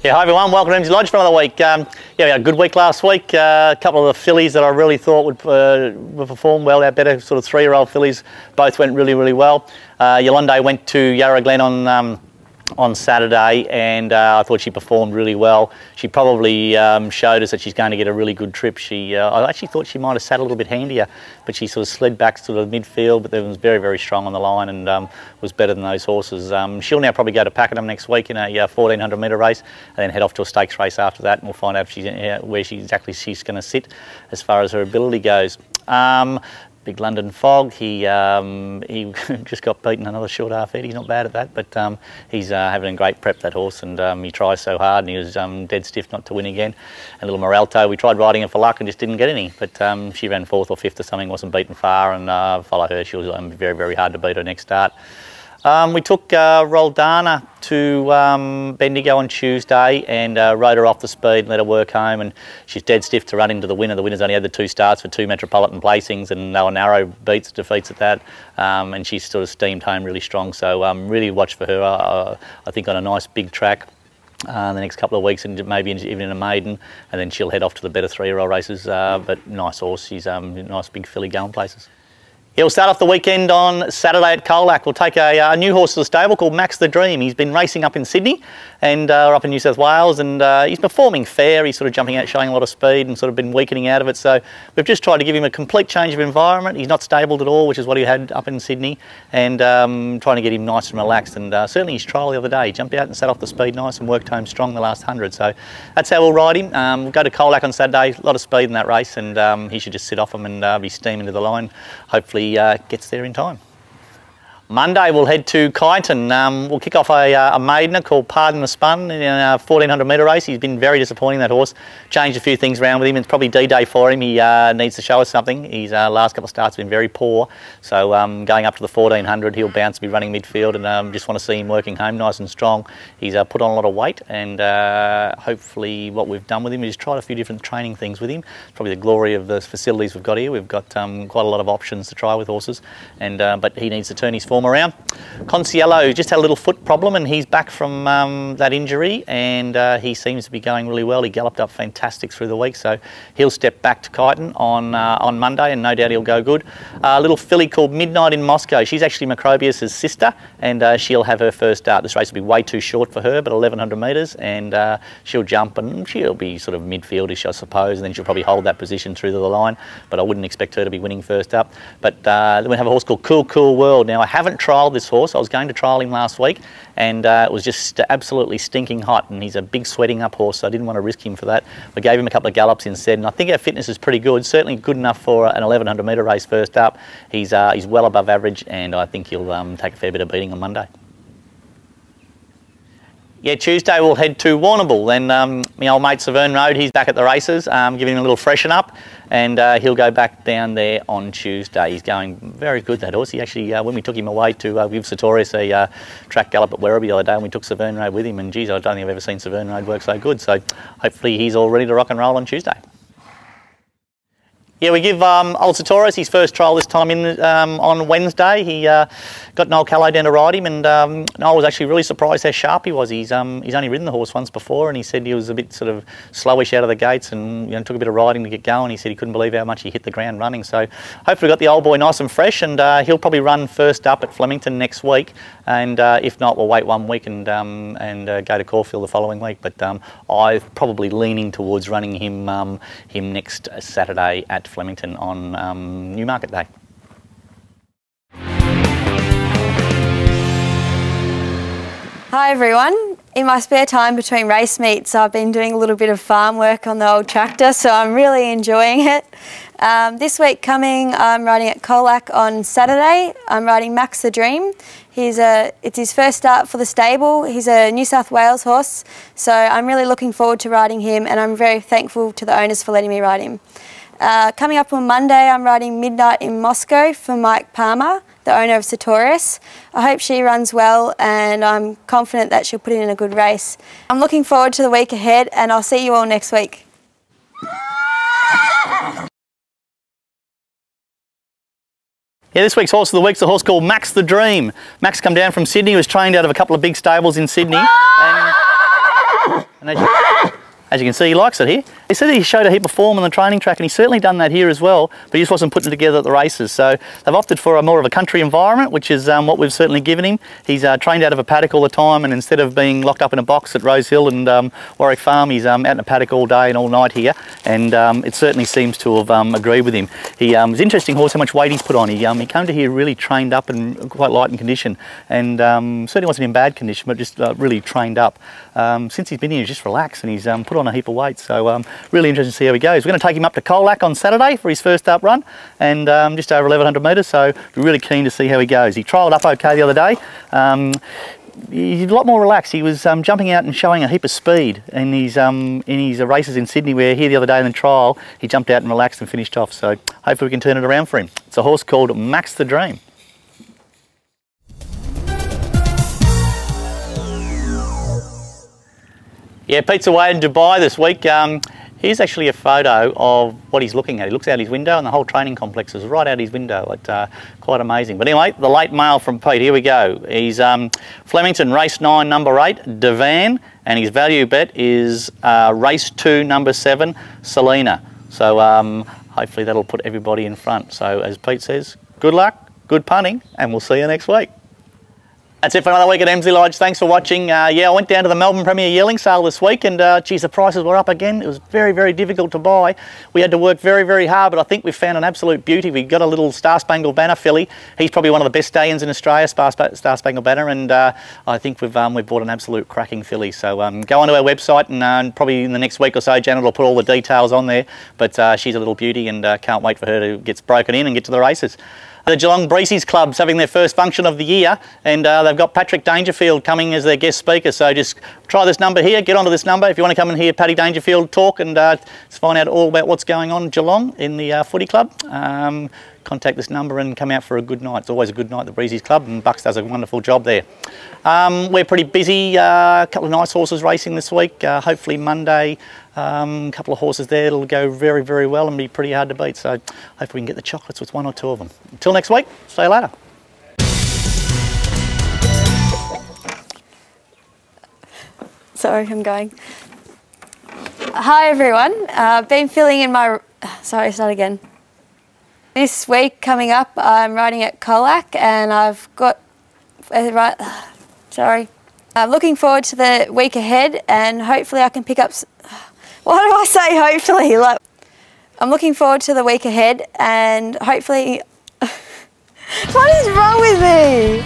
Yeah, hi everyone, welcome to Emsley Lodge for another week. Yeah, we had a good week last week. A couple of the fillies that I really thought would perform well, our better sort of 3-year-old fillies, both went really, really well. Eolande went to Yarra Glen on Saturday, and I thought she performed really well. She probably showed us that she's going to get a really good trip. I actually thought she might have sat a little bit handier, but she sort of slid back to the midfield, but then was very, very strong on the line and was better than those horses. She'll now probably go to Pakenham next week in a 1400 metre race, and then head off to a stakes race after that, and we'll find out if where exactly she's going to sit as far as her ability goes. Big London Fog, he just got beaten another short half head. He's not bad at that, but he's having a great prep, that horse, and he tries so hard, and he was dead stiff not to win again. And little Moralto, we tried riding her for luck and just didn't get any, but she ran 4th or 5th or something, wasn't beaten far, and follow her. She was very, very hard to beat her next start. We took Roldana to Bendigo on Tuesday and rode her off the speed and let her work home, and she's dead stiff to run into the winner. The winner's only had the 2 starts for 2 metropolitan placings, and they were narrow defeats at that, and she sort of steamed home really strong, so really watch for her, I think, on a nice big track the next couple of weeks, and maybe even in a maiden, and then she'll head off to the better 3-year-old races, but nice horse. She's a nice big filly going places. He'll start off the weekend on Saturday at Colac. We'll take a new horse to the stable called Max the Dream. He's been racing up in Sydney and up in New South Wales, and he's performing fair. He's sort of jumping out, showing a lot of speed, and sort of been weakening out of it. So we've just tried to give him a complete change of environment. He's not stabled at all, which is what he had up in Sydney, and trying to get him nice and relaxed. And certainly his trial the other day, he jumped out and sat off the speed nice and worked home strong the last 100. So that's how we'll ride him. We'll go to Colac on Saturday. A lot of speed in that race, and he should just sit off him and be steaming to the line. Hopefully gets there in time. Monday we'll head to Kyneton. We'll kick off a maidener called Pardon the Spun in a 1400 metre race. He's been very disappointing, that horse. Changed a few things around with him. It's probably D-Day for him. He needs to show us something. His last couple of starts have been very poor. So going up to the 1400, he'll bounce, be running midfield, and just want to see him working home nice and strong. He's put on a lot of weight, and hopefully what we've done with him is tried a few different training things with him. It's probably the glory of the facilities we've got here. We've got quite a lot of options to try with horses, and but he needs to turn his form around. Conciello just had a little foot problem, and he's back from that injury, and he seems to be going really well. He galloped up fantastic through the week, so he'll step back to Kyneton on Monday, and no doubt he'll go good. A little filly called Midnight in Moscow. She's actually Macrobius's sister, and she'll have her first start. This race will be way too short for her, but 1100 metres, and she'll jump, and she'll be sort of midfieldish, I suppose, and then she'll probably hold that position through to the line, but I wouldn't expect her to be winning first up. But then we have a horse called Cool Cool World. Now, I haven't trialled this horse. I was going to trial him last week, and it was just absolutely stinking hot, and he's a big sweating up horse, so I didn't want to risk him for that. We gave him a couple of gallops instead, and I think our fitness is pretty good, certainly good enough for an 1100 metre race first up. He's well above average, and I think he'll take a fair bit of beating on Monday. Yeah, Tuesday we'll head to Warrnambool. Then my old mate Severn Road, he's back at the races, giving him a little freshen up, and he'll go back down there on Tuesday. He's going very good, that horse. He actually, when we took him away to give Sertorius a track gallop at Werribee the other day, and we took Severn Road with him, and geez, I don't think I've ever seen Severn Road work so good. So hopefully he's all ready to rock and roll on Tuesday. Yeah, we give old Sertorius his first trial this time on Wednesday. He got Noel Callow down to ride him, and Noel was actually really surprised how sharp he was. He's only ridden the horse once before, and he said he was a bit sort of slowish out of the gates, and took a bit of riding to get going. He said he couldn't believe how much he hit the ground running. So hopefully got the old boy nice and fresh, and he'll probably run first up at Flemington next week. And if not, we'll wait 1 week and go to Caulfield the following week. But I'm probably leaning towards running him next Saturday at Flemington on Newmarket Day. Hi everyone. In my spare time between race meets, I've been doing a little bit of farm work on the old tractor, so I'm really enjoying it. This week coming, I'm riding at Colac on Saturday. I'm riding Max the Dream. It's his first start for the stable. He's a New South Wales horse, so I'm really looking forward to riding him, and I'm very thankful to the owners for letting me ride him. Coming up on Monday, I'm riding Midnight in Moscow for Mike Palmer, the owner of Sertorius. I hope she runs well, and I'm confident that she'll put in a good race. I'm looking forward to the week ahead, and I'll see you all next week. Yeah, this week's horse of the week's a horse called Max the Dream. Max come down from Sydney, was trained out of a couple of big stables in Sydney, and And as you can see, he likes it here. He said he showed a heap of form on the training track, and he's certainly done that here as well, but he just wasn't putting it together at the races. So they've opted for more of a country environment, which is what we've certainly given him. He's trained out of a paddock all the time, and instead of being locked up in a box at Rose Hill and Warwick Farm, he's out in a paddock all day and all night here, and it certainly seems to have agreed with him. He was an interesting horse how much weight he's put on. He came to here really trained up and quite light in condition, and certainly wasn't in bad condition, but just really trained up. Since he's been here, he's just relaxed, and he's put on a heap of weight, so really interesting to see how he goes. We're going to take him up to Colac on Saturday for his first up run, and just over 1100 metres, so we're really keen to see how he goes. He trialled up okay the other day. He's a lot more relaxed. He was jumping out and showing a heap of speed in his races in Sydney, where here the other day in the trial he jumped out and relaxed and finished off, so hopefully we can turn it around for him. It's a horse called Max the Dream. Yeah, Pete's away in Dubai this week. Here's actually a photo of what he's looking at. He looks out his window and the whole training complex is right out his window. It's quite amazing. But anyway, the late mail from Pete, here we go. He's Flemington, race 9, number 8, Devan, and his value bet is race 2, number 7, Selena. So hopefully that'll put everybody in front. So as Pete says, good luck, good punting, and we'll see you next week. That's it for another week at Emsley Lodge. Thanks for watching. Yeah, I went down to the Melbourne Premier Yearling Sale this week, and geez, the prices were up again. It was very, very difficult to buy. We had to work very, very hard, but I think we found an absolute beauty. We got a little Star Spangled Banner filly. He's probably one of the best stallions in Australia, Star Spangled Banner, and I think we've bought an absolute cracking filly. So go onto our website, and probably in the next week or so, Janet will put all the details on there. But she's a little beauty, and can't wait for her to get broken in and get to the races. The Geelong Breezies Club's having their first function of the year, and they've got Patrick Dangerfield coming as their guest speaker, so just try this number here, get onto this number if you want to come and hear Paddy Dangerfield talk and find out all about what's going on in Geelong in the footy club. Contact this number and come out for a good night. It's always a good night at the Breezies Club, and Bucks does a wonderful job there. We're pretty busy, a couple of nice horses racing this week, hopefully Monday. A couple of horses there that'll go very, very well and be pretty hard to beat, so hopefully we can get the chocolates with 1 or 2 of them. Until next week, see you later. Sorry, I'm going. Hi everyone, I've been filling in my... Sorry, start again. This week coming up, I'm riding at Colac, and I've got... Sorry. I'm looking forward to the week ahead, and hopefully I can pick up... Why do I say hopefully? Like, I'm looking forward to the week ahead, and hopefully... What is wrong with me?